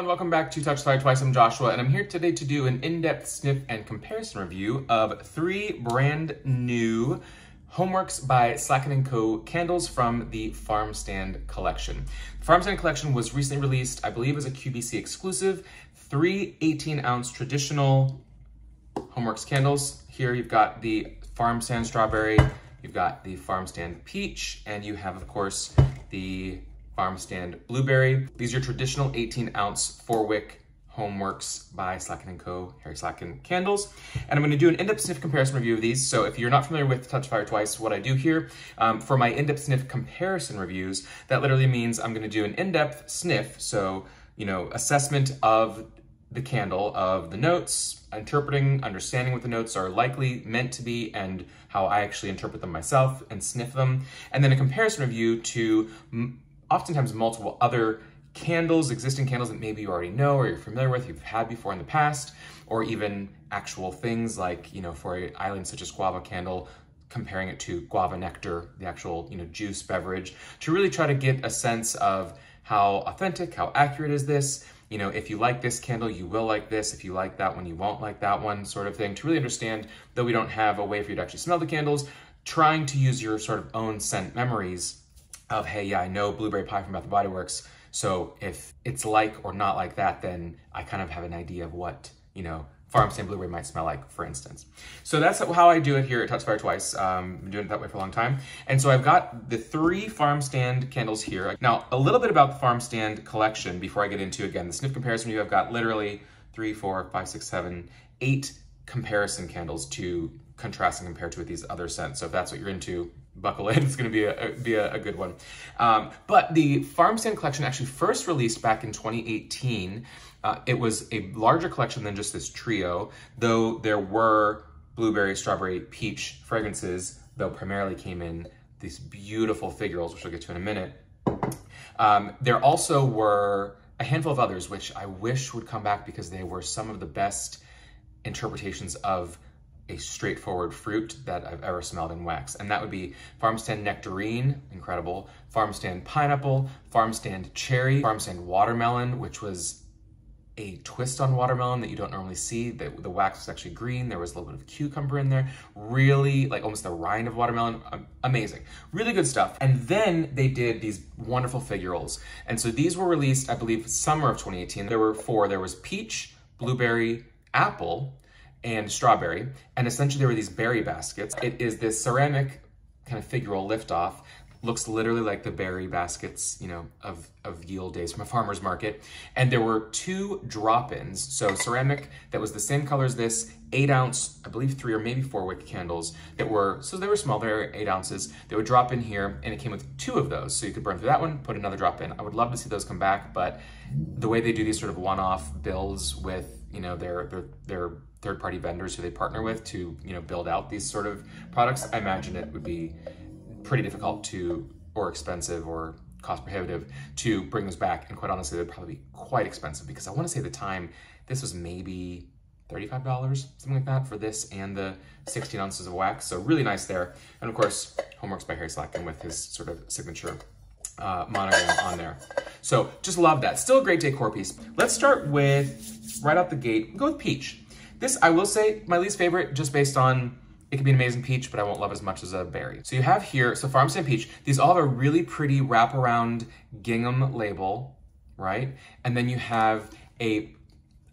and welcome back to TouchTheFireTwice. I'm Joshua, and I'm here today to do an in-depth sniff and comparison review of 3 brand new HomeWorx by Slatkin & Co. candles from the Farmstand collection. The Farmstand collection was recently released, I believe, as a QVC exclusive. 3 18-ounce traditional HomeWorx candles. Here you've got the Farmstand strawberry, you've got the Farmstand peach, and you have, of course, the Farmstand blueberry. These are traditional 18-ounce 4-wick HomeWorx by Slatkin & Co. Harry Slatkin candles. And I'm going to do an in-depth sniff comparison review of these. So if you're not familiar with TouchTheFireTwice, what I do here, for my in-depth sniff comparison reviews, that literally means I'm going to do an in-depth sniff. So, assessment of the candle, of the notes, interpreting, understanding what the notes are likely meant to be, and how I actually interpret them myself and sniff them. And then a comparison review to oftentimes multiple other candles, existing candles that maybe you already know or you're familiar with, you've had before in the past, or even actual things like, for an island such as guava candle, comparing it to guava nectar, the actual, juice beverage, to really try to get a sense of how authentic, how accurate is this. If you like this candle, you will like this. If you like that one, you won't like that one, sort of thing, to really understand, though we don't have a way for you to actually smell the candles, trying to use your sort of own scent memories of, hey, yeah, I know blueberry pie from Bath & Body Works, so if it's like or not like that, then I kind of have an idea of what, Farmstand blueberry might smell like, for instance. So that's how I do it here at TouchTheFireTwice. Been doing it that way for a long time. And so I've got the 3 Farmstand candles here. Now, a little bit about the Farmstand collection before I get into, again, the sniff comparison review. I've got literally 3, 4, 5, 6, 7, 8 comparison candles to contrast and compare to with these other scents. So if that's what you're into, buckle in, it's gonna be a good one. But the Farmstand collection actually first released back in 2018. It was a larger collection than just this trio, though there were blueberry, strawberry, peach fragrances, though primarily came in these beautiful figurals, which I'll get to in a minute. There also were a handful of others, which I wish would come back because they were some of the best interpretations of a straightforward fruit that I've ever smelled in wax. And that would be Farmstand Nectarine, incredible, Farmstand Pineapple, Farmstand Cherry, Farmstand Watermelon, which was a twist on watermelon that you don't normally see. The wax was actually green. There was a little bit of cucumber in there. Really, like almost the rind of watermelon. Amazing. Really good stuff. And then they did these wonderful figurals. And so these were released, I believe, summer of 2018. There were 4. There was peach, blueberry, apple, and strawberry. And essentially there were these berry baskets. It is this ceramic kind of figural liftoff. Looks literally like the berry baskets, of yield days from a farmer's market. And there were 2 drop-ins. So ceramic that was the same color as this, 8-ounce, I believe 3 or maybe 4-wick candles that were, so they were small, they were 8 ounces. They would drop in here, and it came with 2 of those. So you could burn through that one, put another drop in. I would love to see those come back, but the way they do these sort of one-off builds with, their third-party vendors who they partner with to, build out these sort of products, I imagine it would be pretty difficult or expensive or cost prohibitive to bring those back. And quite honestly, they'd probably be quite expensive because I want to say at the time, this was maybe $35, something like that, for this and the 16 ounces of wax. So really nice there. And of course, HomeWorx by Harry Slatkin with his sort of signature monogram on there. So just love that. Still a great decor piece. Let's start with, right out the gate, go with peach. This, I will say, my least favorite, just based on it could be an amazing peach, but I won't love as much as a berry. So you have here, so Farmstand peach, these all have a really pretty wraparound gingham label, right? And then you have I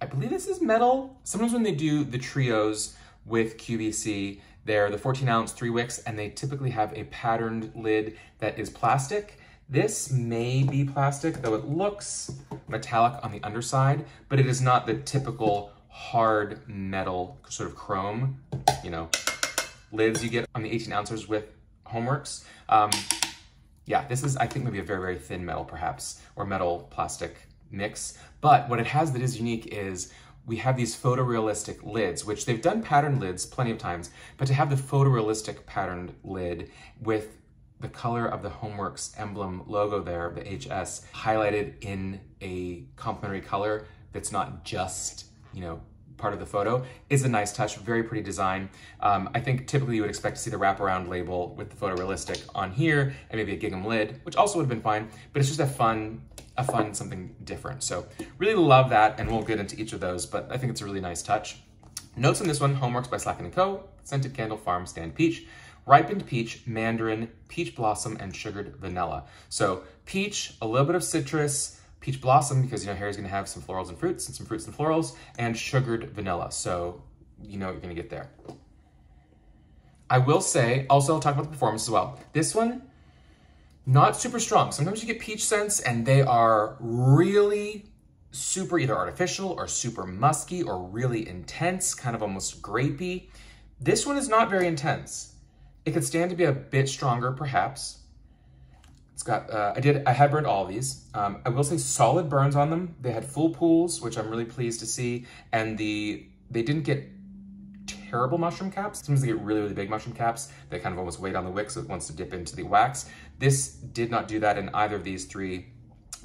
believe this is metal. Sometimes when they do the trios with QVC, they're the 14-ounce 3 wicks, and they typically have a patterned lid that is plastic. This may be plastic, though it looks metallic on the underside, but it is not the typical hard metal sort of chrome, lids you get on the 18 ounces with HomeWorx. Yeah, this is, I think, maybe a very, very thin metal perhaps, or metal plastic mix. But what it has that is unique is we have these photorealistic lids, which they've done patterned lids plenty of times, but to have the photorealistic patterned lid with the color of the HomeWorx emblem logo there, the HS, highlighted in a complementary color that's not just, part of the photo is a nice touch, very pretty design. I think typically you would expect to see the wraparound label with the photorealistic on here and maybe a gingham lid, which also would have been fine, but it's just a fun something different. So really love that, and we'll get into each of those, but I think it's a really nice touch. Notes on this one: HomeWorx by Slatkin & Co. Scented candle, Farmstand peach. Ripened peach, mandarin, peach blossom, and sugared vanilla. So peach, a little bit of citrus, peach blossom, because you know Harry's gonna have some florals and fruits, and some fruits and florals, and sugared vanilla. So you know what you're gonna get there. I will say, also I'll talk about the performance as well. This one, not super strong. Sometimes you get peach scents and they are really super either artificial or super musky or really intense, kind of almost grapey. This one is not very intense. It could stand to be a bit stronger, perhaps. It's got, I had burned all of these. I will say solid burns on them. They had full pools, which I'm really pleased to see. And they didn't get terrible mushroom caps. Sometimes they get really, really big mushroom caps. They kind of almost weigh down the wick, so it wants to dip into the wax. This did not do that in either of these three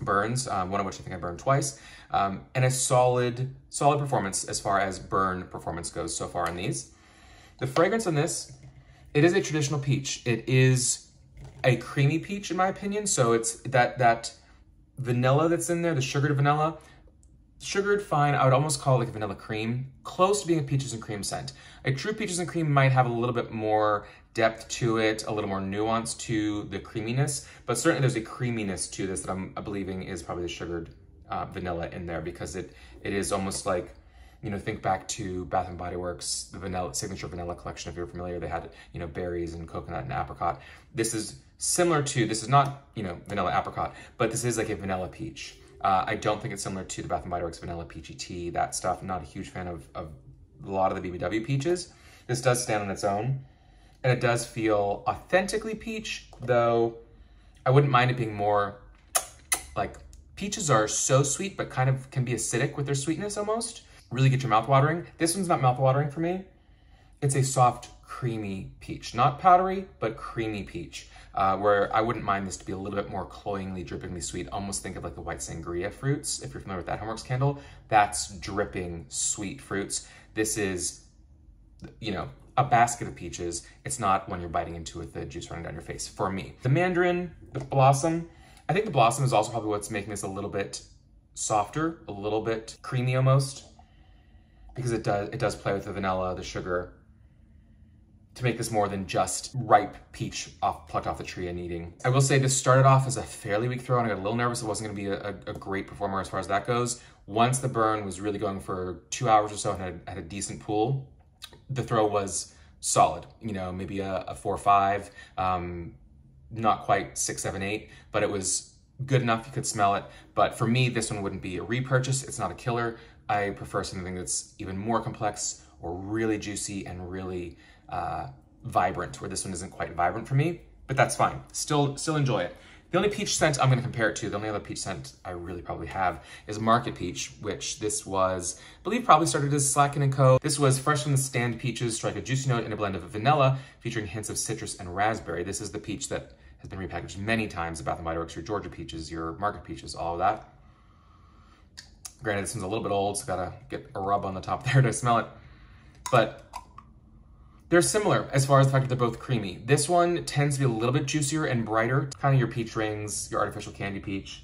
burns, one of which I think I burned twice. And a solid performance as far as burn performance goes so far in these. The fragrance on this, it is a traditional peach. It is a creamy peach in my opinion. So it's that vanilla that's in there, the sugared vanilla. Sugared, fine, I would almost call it like a vanilla cream, close to being a peaches and cream scent. A true peaches and cream might have a little bit more depth to it, a little more nuance to the creaminess, but certainly there's a creaminess to this that I'm believing is probably the sugared vanilla in there, because it is almost like, you know, think back to Bath & Body Works, the vanilla signature vanilla collection, if you're familiar. They had, you know, berries and coconut and apricot. This is similar to, this is not, you know, vanilla apricot, but this is like a vanilla peach. I don't think it's similar to the Bath & Body Works Vanilla Peachy Tea, that stuff. I'm not a huge fan of a lot of the BBW peaches. This does stand on its own, and it does feel authentically peach, though I wouldn't mind it being more like, peaches are so sweet, but kind of can be acidic with their sweetness almost. Really get your mouth watering. This one's not mouth watering for me. It's a soft, creamy peach. Not powdery, but creamy peach. Where I wouldn't mind this to be a little bit more cloyingly, drippingly sweet. Almost think of like the white sangria fruits, if you're familiar with that HomeWorx candle. That's dripping sweet fruits. This is, you know, a basket of peaches. It's not when you're biting into it, the juice running down your face, for me. The mandarin, the blossom, I think the blossom is also probably what's making this a little bit softer, a little bit creamy almost, because it does play with the vanilla, the sugar, to make this more than just ripe peach plucked off the tree and eating. I will say this started off as a fairly weak throw, and I got a little nervous it wasn't gonna be a great performer as far as that goes. Once the burn was really going for 2 hours or so and had a decent pool, the throw was solid. You know, maybe a 4 or 5, not quite 6, 7, 8, but it was good enough you could smell it. But for me, this one wouldn't be a repurchase. It's not a killer. I prefer something that's even more complex or really juicy and really vibrant, where this one isn't quite vibrant for me, but that's fine. Still enjoy it. The only peach scent I'm gonna compare it to, the only other peach scent I really probably have, is Market Peach, which this was, I believe probably started as Slatkin & Co. This was fresh from the stand peaches, strike a juicy note in a blend of vanilla, featuring hints of citrus and raspberry. This is the peach that has been repackaged many times, the Bath & Body Works, your Georgia peaches, your Market Peaches, all of that. Granted, this one's a little bit old, so gotta get a rub on the top there to smell it. But they're similar as far as the fact that they're both creamy. This one tends to be a little bit juicier and brighter, kind of your peach rings, your artificial candy peach.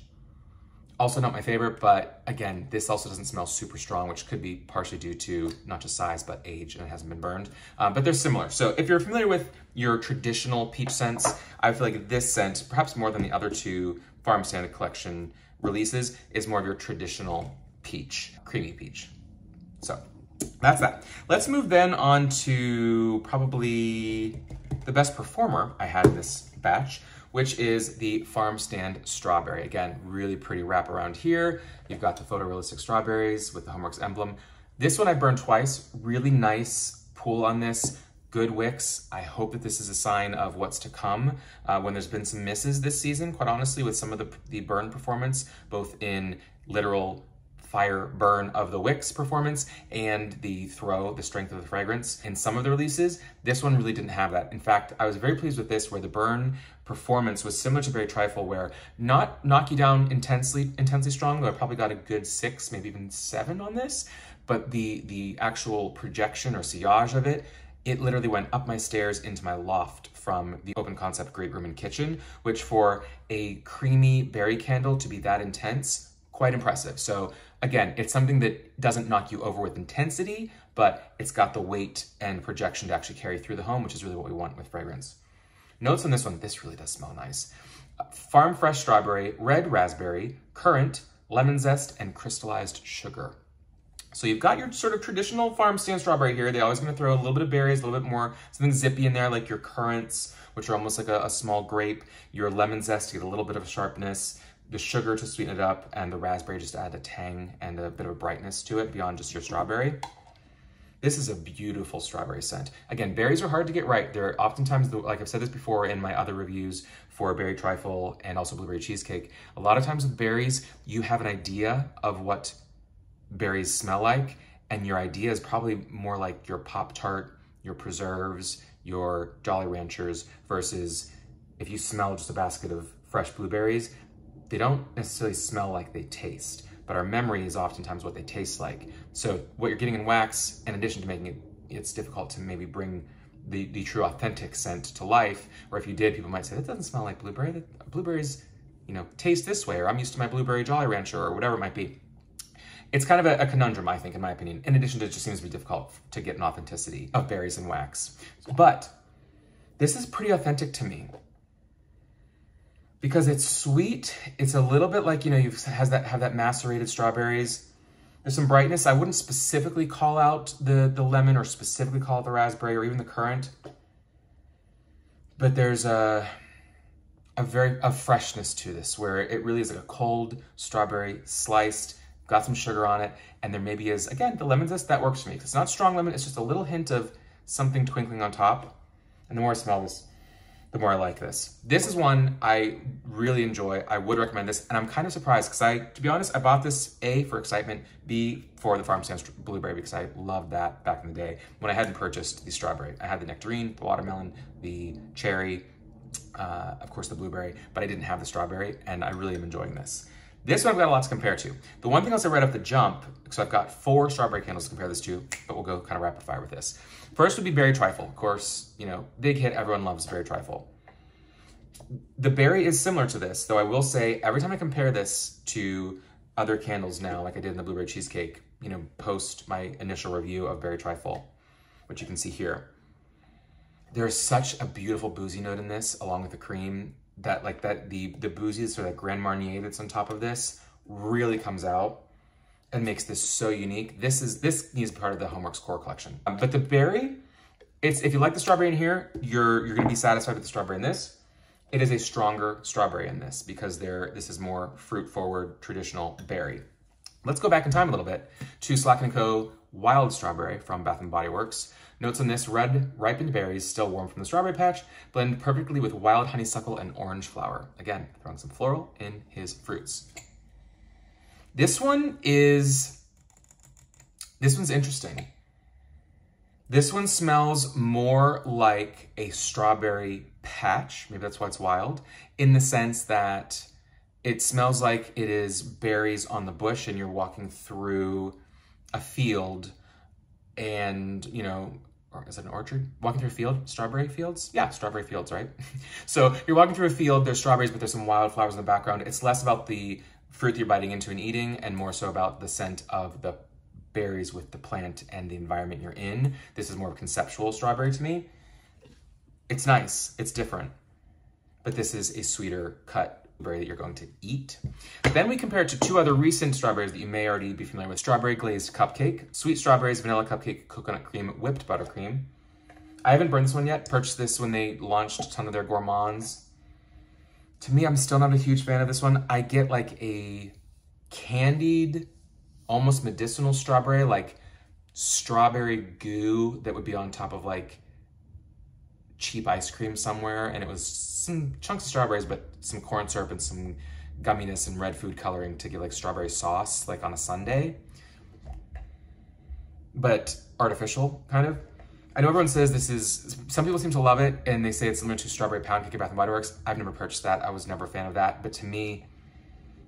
Also not my favorite, but again, this also doesn't smell super strong, which could be partially due to not just size, but age, and it hasn't been burned. But they're similar. So if you're familiar with your traditional peach scents, I feel like this scent, perhaps more than the other two Farmstand collection releases, is more of your traditional peach, creamy peach. So that's that. Let's move then on to probably the best performer I had in this batch, which is the Farmstand Strawberry. Again, really pretty wraparound here. You've got the photorealistic strawberries with the HomeWorx emblem. This one I burned twice. Really nice pool on this. Good wicks. I hope that this is a sign of what's to come when there's been some misses this season, quite honestly, with some of the burn performance, both in literal fire burn of the wicks performance and the strength of the fragrance. In some of the releases, this one really didn't have that. In fact, I was very pleased with this, where the burn performance was similar to Berry Trifle, where not knock you down intensely strong, though I probably got a good 6, maybe even 7 on this, but the actual projection or sillage of it, it literally went up my stairs into my loft from the open concept great room and kitchen, which for a creamy berry candle to be that intense, quite impressive. So again, it's something that doesn't knock you over with intensity, but it's got the weight and projection to actually carry through the home, which is really what we want with fragrance. Notes on this one, this really does smell nice. Farm fresh strawberry, red raspberry, currant, lemon zest, and crystallized sugar. So you've got your sort of traditional farm stand strawberry here. They're always gonna throw a little bit of berries, a little bit more, something zippy in there, like your currants, which are almost like a small grape, your lemon zest to get a little bit of sharpness, the sugar to sweeten it up, and the raspberry just to add a tang and a bit of a brightness to it beyond just your strawberry. This is a beautiful strawberry scent. Again, berries are hard to get right. They're oftentimes, like I've said this before in my other reviews for Berry Trifle and also Blueberry Cheesecake, a lot of times with berries, you have an idea of what berries smell like, and your idea is probably more like your Pop-Tart, your preserves, your Jolly Ranchers, versus if you smell just a basket of fresh blueberries, they don't necessarily smell like they taste, but our memory is oftentimes what they taste like. So what you're getting in wax, in addition to making it's difficult to maybe bring the true authentic scent to life, or if you did, people might say, that doesn't smell like blueberry. Blueberries, you know, taste this way, or I'm used to my blueberry Jolly Rancher, or whatever it might be. It's kind of a conundrum, I think, in my opinion, in addition to it just seems to be difficult to get an authenticity of berries and wax. But this is pretty authentic to me because it's sweet. It's a little bit like, you know, have that macerated strawberries. There's some brightness. I wouldn't specifically call out the lemon or specifically call out the raspberry or even the currant, but there's a freshness to this where it really is like a cold strawberry sliced, got some sugar on it, and there maybe is, again, the lemon zest, that works for me. It's not strong lemon, it's just a little hint of something twinkling on top. And the more I smell this, the more I like this. This is one I really enjoy. I would recommend this, and I'm kind of surprised because to be honest, I bought this A, for excitement, B, for the Farmstand blueberry because I loved that back in the day when I hadn't purchased the strawberry. I had the nectarine, the watermelon, the cherry, of course the blueberry, but I didn't have the strawberry, and I really am enjoying this. This one I've got a lot to compare to. The one thing I'll say right off the jump, so I've got 4 strawberry candles to compare this to, but we'll go kind of rapid fire with this. First would be Berry Trifle. Of course, you know, big hit, everyone loves Berry Trifle. The berry is similar to this, though I will say every time I compare this to other candles now, like I did in the Blueberry Cheesecake, you know, post my initial review of Berry Trifle, which you can see here, there's such a beautiful boozy note in this, along with the cream, that like the booziness or that Grand Marnier that's on top of this really comes out and makes this so unique. This needs to be part of the HomeWorx core collection. But the berry, if you like the strawberry in here, you're gonna be satisfied with the strawberry in this. It is a stronger strawberry in this because this is more fruit forward, traditional berry. Let's go back in time a little bit to Slatkin & Co. Wild Strawberry from Bath & Body Works. Notes on this: red, ripened berries, still warm from the strawberry patch, blend perfectly with wild honeysuckle and orange flower. Again, throwing some floral in his fruits. This one's interesting. This one smells more like a strawberry patch, maybe that's why it's wild, in the sense that it smells like it is berries on the bush and you're walking through a field and, you know, or is it an orchard? Walking through a field? Strawberry fields? Yeah, strawberry fields, right? So you're walking through a field, there's strawberries, but there's some wildflowers in the background. It's less about the fruit that you're biting into and eating and more so about the scent of the berries with the plant and the environment you're in. This is more of a conceptual strawberry to me. It's nice, it's different, but this is a sweeter cut berry that you're going to eat. Then we compare it to 2 other recent strawberries that you may already be familiar with. Strawberry Glazed Cupcake, sweet strawberries, vanilla cupcake, coconut cream, whipped buttercream. I haven't burned this one yet, purchased this when they launched a ton of their gourmands. To me, I'm still not a huge fan of this one. I get like a candied, almost medicinal strawberry, like strawberry goo that would be on top of like cheap ice cream somewhere, and it was some chunks of strawberries, but some corn syrup and some gumminess and red food coloring to give like strawberry sauce, like on a sundae, but artificial, kind of. I know everyone says this is, some people seem to love it, and they say it's similar to strawberry pound cake at Bath & Body Works. I've never purchased that. I was never a fan of that, but to me,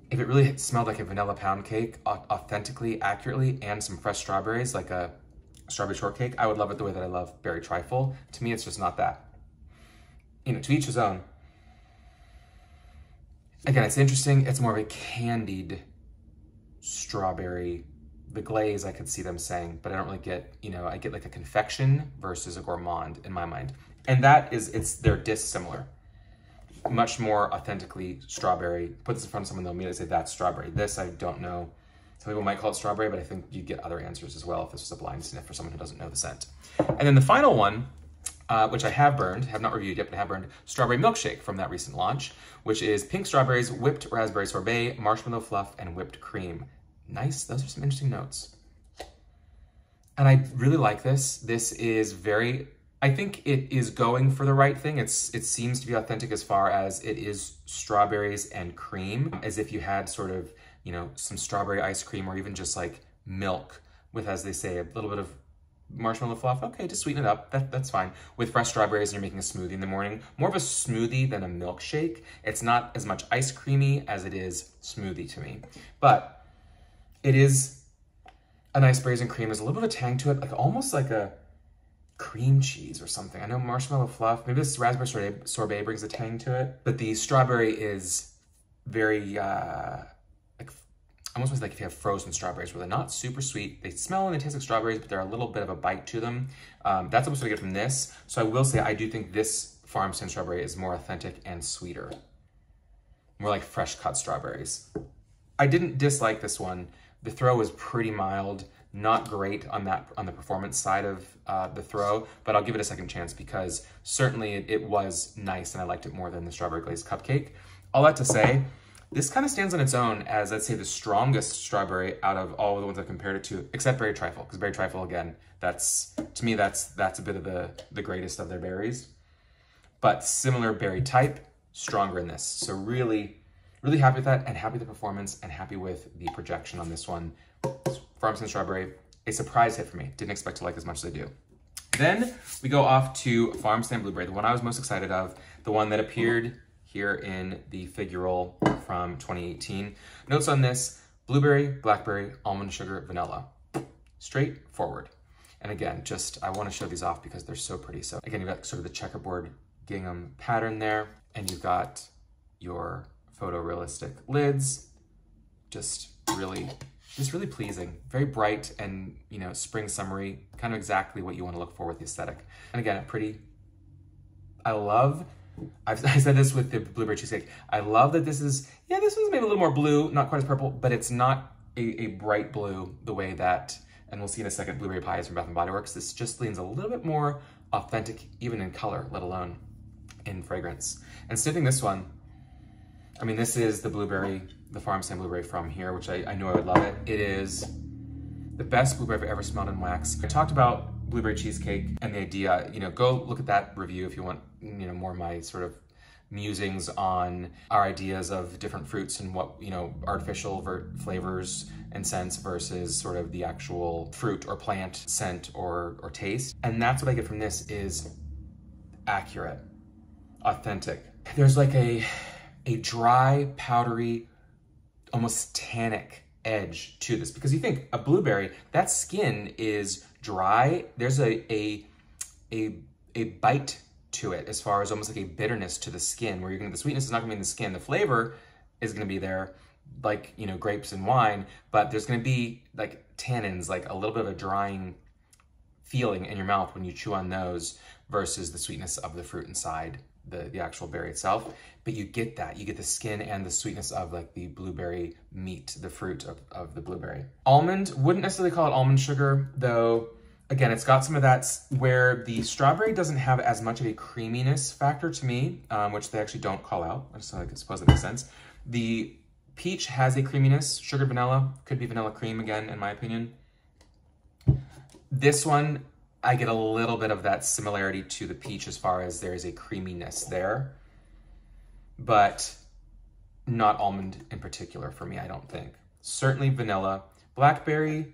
if it really smelled like a vanilla pound cake, authentically, accurately, and some fresh strawberries, like a strawberry shortcake, I would love it the way that I love berry trifle. To me, it's just not that. You know, to each his own. Again, it's interesting. It's more of a candied strawberry. The glaze, I could see them saying, but I don't really get, you know, I get like a confection versus a gourmand in my mind. And that is, they're dissimilar. Much more authentically strawberry. Put this in front of someone, they'll immediately say that's strawberry. This, I don't know. Some people might call it strawberry, but I think you get other answers as well if this was a blind sniff for someone who doesn't know the scent. And then the final one, which I have burned, have not reviewed yet, but I have burned, strawberry milkshake from that recent launch, which is pink strawberries, whipped raspberry sorbet, marshmallow fluff, and whipped cream. Nice, those are some interesting notes. And I really like this. This is very, I think it is going for the right thing. It seems to be authentic as far as it is strawberries and cream, as if you had sort of, you know, some strawberry ice cream or even just like milk with, as they say, a little bit of marshmallow fluff. Okay, to sweeten it up, that's fine. With fresh strawberries and you're making a smoothie in the morning, more of a smoothie than a milkshake. It's not as much ice creamy as it is smoothie to me. But it is a nice berries and cream. There's a little bit of a tang to it, like almost like a cream cheese or something. I know marshmallow fluff, maybe this raspberry sorbet brings a tang to it, but the strawberry is very, like almost like if you have frozen strawberries, where they're not super sweet. They smell and they taste like strawberries, but they're a little bit of a bite to them. That's almost what I get from this. So I will say, I do think this Farmstand strawberry is more authentic and sweeter. More like fresh cut strawberries. I didn't dislike this one. The throw was pretty mild, not great on the performance side of the throw, but I'll give it a second chance because certainly it was nice and I liked it more than the strawberry glazed cupcake. All that to say, this kind of stands on its own as, I'd say, the strongest strawberry out of all of the ones I've compared it to, except berry trifle, because berry trifle, again, to me, that's a bit of the greatest of their berries. But similar berry type, stronger in this. So really, really happy with that, and happy with the performance, and happy with the projection on this one. Farmstand strawberry, a surprise hit for me. Didn't expect to like as much as I do. Then we go off to Farmstand blueberry, the one I was most excited of, the one that appeared here in the figural from 2018. Notes on this: blueberry, blackberry, almond sugar, vanilla. Straightforward. And again, I want to show these off because they're so pretty. So again, you've got sort of the checkerboard gingham pattern there, and you've got your photorealistic lids. Just really pleasing, very bright and, you know, spring summery, kind of exactly what you want to look for with the aesthetic. And again, I've said this with the blueberry cheesecake. I love that this is, yeah, this one's maybe a little more blue, not quite as purple, but it's not a bright blue the way that, and we'll see in a second, blueberry pie is from Bath & Body Works. This just leans a little bit more authentic, even in color, let alone in fragrance. And sniffing this one, I mean, this is the Farmstand blueberry from here, which I knew I would love it. It is the best blueberry I've ever smelled in wax. I talked about blueberry cheesecake and the idea, you know, go look at that review if you want, you know, more of my sort of musings on our ideas of different fruits and what, you know, artificial flavors and scents versus sort of the actual fruit or plant scent or taste. And that's what I get from this, is accurate, authentic. There's like a dry, powdery, almost tannic edge to this, because you think a blueberry, that skin is dry. There's a bite to it, as far as almost like a bitterness to the skin, where you're gonna, the sweetness is not gonna be in the skin. The flavor is gonna be there, like, you know, grapes and wine, but there's gonna be like tannins, like a little bit of a drying feeling in your mouth when you chew on those, versus the sweetness of the fruit inside the actual berry itself. But you get that, you get the skin and the sweetness of like the blueberry meat, the fruit of the blueberry. Almond, wouldn't necessarily call it almond sugar, though. Again, it's got some of that where the strawberry doesn't have as much of a creaminess factor to me, which they actually don't call out. I suppose that makes sense. The peach has a creaminess, sugar vanilla, could be vanilla cream again, in my opinion. This one, I get a little bit of that similarity to the peach as far as there is a creaminess there. But not almond in particular for me, I don't think. Certainly vanilla. Blackberry,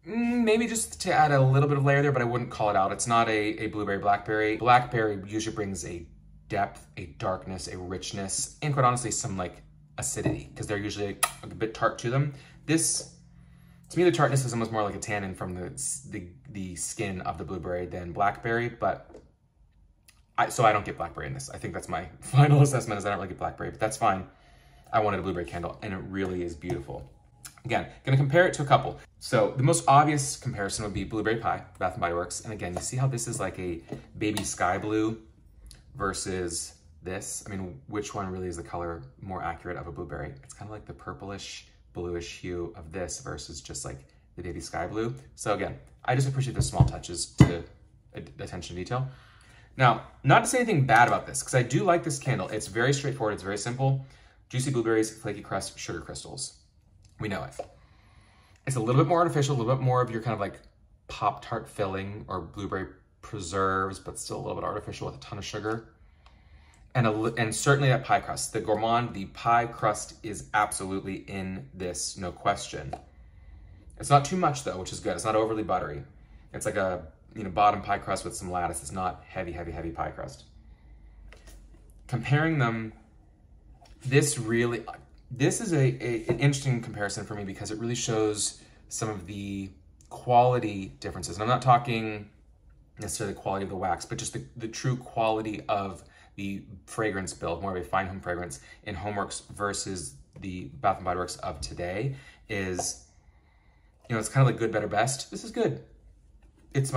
maybe just to add a little bit of layer there, but I wouldn't call it out. It's not a blueberry blackberry. Blackberry usually brings a depth, a darkness, a richness, and quite honestly, some like acidity, because they're usually a bit tart to them. This, to me, the tartness is almost more like a tannin from the skin of the blueberry than blackberry, but so I don't get blackberry in this. I think that's my final assessment, is I don't really get blackberry, but that's fine. I wanted a blueberry candle, and it really is beautiful. Again, gonna compare it to a couple. So the most obvious comparison would be Blueberry Pie, Bath & Body Works. And again, you see how this is like a baby sky blue versus this? I mean, which one really is the color more accurate of a blueberry? It's kind of like the purplish, bluish hue of this versus just like the baby sky blue. So again, I just appreciate the small touches to attention to detail. Now, not to say anything bad about this, because I do like this candle. It's very straightforward, it's very simple. Juicy blueberries, flaky crust, sugar crystals. We know it. It's a little bit more artificial, a little bit more of your kind of like Pop-Tart filling or blueberry preserves, but still a little bit artificial with a ton of sugar. And certainly that pie crust. The gourmand, the pie crust is absolutely in this, no question. It's not too much though, which is good. It's not overly buttery. It's like a bottom pie crust with some lattice. It's not heavy, heavy, heavy pie crust. Comparing them, this is an interesting comparison for me because it really shows some of the quality differences. And I'm not talking necessarily the quality of the wax, but just the true quality of the fragrance build, more of a fine home fragrance in HomeWorx versus the Bath & Body Works of today is, it's kind of like good, better, best. This is good. It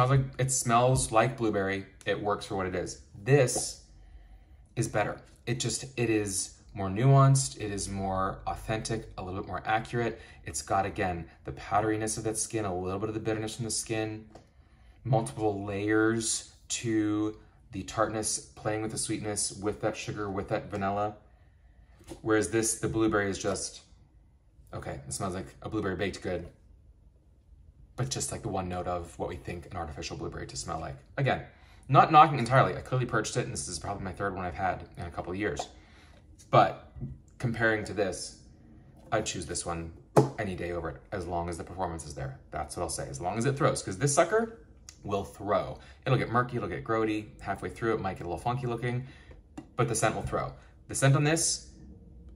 smells like blueberry. It works for what it is. This is better. It is more nuanced, it is more authentic, a little bit more accurate. It's got, again, the powderiness of that skin, a little bit of the bitterness from the skin, multiple layers to the tartness, playing with the sweetness, with that sugar, with that vanilla. Whereas this, the blueberry is just, okay, it smells like a blueberry baked good, but just like the one note of what we think an artificial blueberry to smell like. Again, not knocking entirely. I clearly purchased it, and this is probably my third one I've had in a couple of years. But comparing to this, I'd choose this one any day over it, as long as the performance is there. That's what I'll say, as long as it throws, because this sucker will throw. It'll get murky, it'll get grody. Halfway through, it might get a little funky looking, but the scent will throw. The scent on this,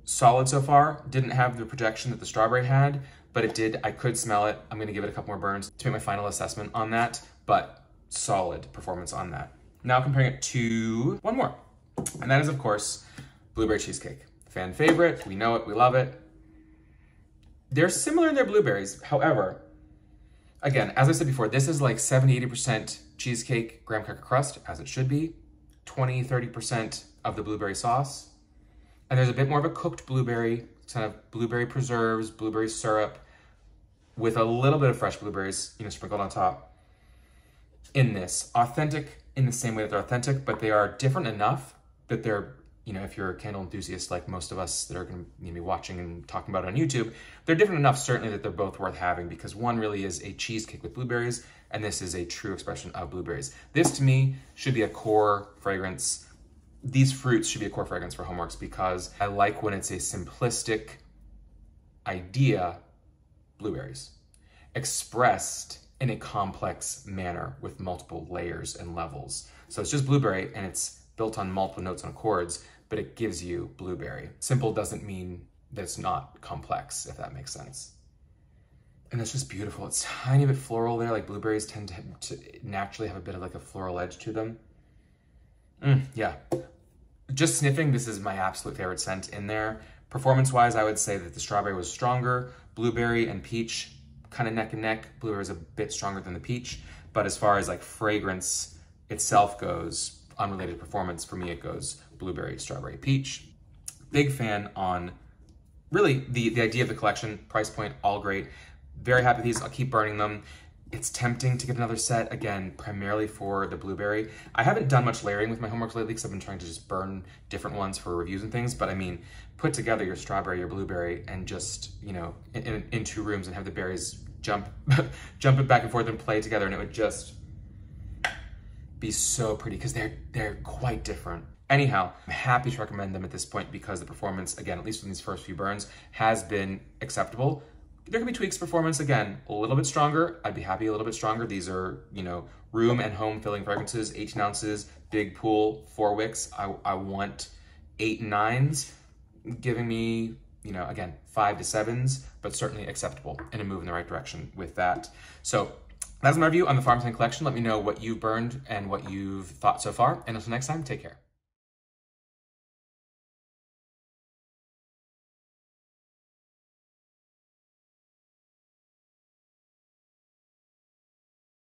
solid so far. Didn't have the projection that the strawberry had, but it did. I could smell it. I'm gonna give it a couple more burns to make my final assessment on that, but solid performance on that. Now comparing it to one more, and that is, of course, Blueberry Cheesecake. Fan favorite, we know it, we love it. They're similar in their blueberries. However, again, as I said before, this is like 70-80% cheesecake, graham cracker crust, as it should be, 20-30% of the blueberry sauce. And there's a bit more of a cooked blueberry, kind of blueberry preserves, blueberry syrup, with a little bit of fresh blueberries, sprinkled on top in this. Authentic in the same way that they're authentic, but they are different enough that they're, if you're a candle enthusiast like most of us that are going to be watching and talking about it on YouTube, they're different enough certainly that they're both worth having, because one really is a cheesecake with blueberries, and this is a true expression of blueberries. This to me should be a core fragrance. These fruits should be a core fragrance for HomeWorx, because I like when it's a simplistic idea, blueberries, expressed in a complex manner with multiple layers and levels. So it's just blueberry, and it's built on multiple notes and chords, but it gives you blueberry. Simple doesn't mean that it's not complex, if that makes sense. And it's just beautiful. It's a tiny bit floral there, like blueberries tend to naturally have a bit of like a floral edge to them. Yeah. Just sniffing, this is my absolute favorite scent in there. Performance-wise, I would say that the strawberry was stronger. Blueberry and peach, kind of neck and neck. Blueberry is a bit stronger than the peach, but as far as like fragrance itself goes, unrelated performance, for me it goes blueberry, strawberry, peach. Big fan on really the idea of the collection, price point, all great. Very happy with these, I'll keep burning them. It's tempting to get another set, again, primarily for the blueberry. I haven't done much layering with my HomeWorx lately because I've been trying to just burn different ones for reviews and things, but I mean, put together your strawberry, your blueberry, and just, in 2 rooms and have the berries jump it back and forth and play together, and it would just be so pretty, because they're quite different. Anyhow, I'm happy to recommend them at this point because the performance, again, at least in these first few burns, has been acceptable. There can be tweaks performance, again, a little bit stronger. I'd be happy a little bit stronger. These are, you know, room and home filling fragrances, 18 ounces, big pool, 4 wicks. I want 8 and 9s, giving me, you know, again, 5 to 7s, but certainly acceptable and a move in the right direction with that. So that's my review on the Farmstand collection. Let me know what you've burned and what you've thought so far. And until next time, take care.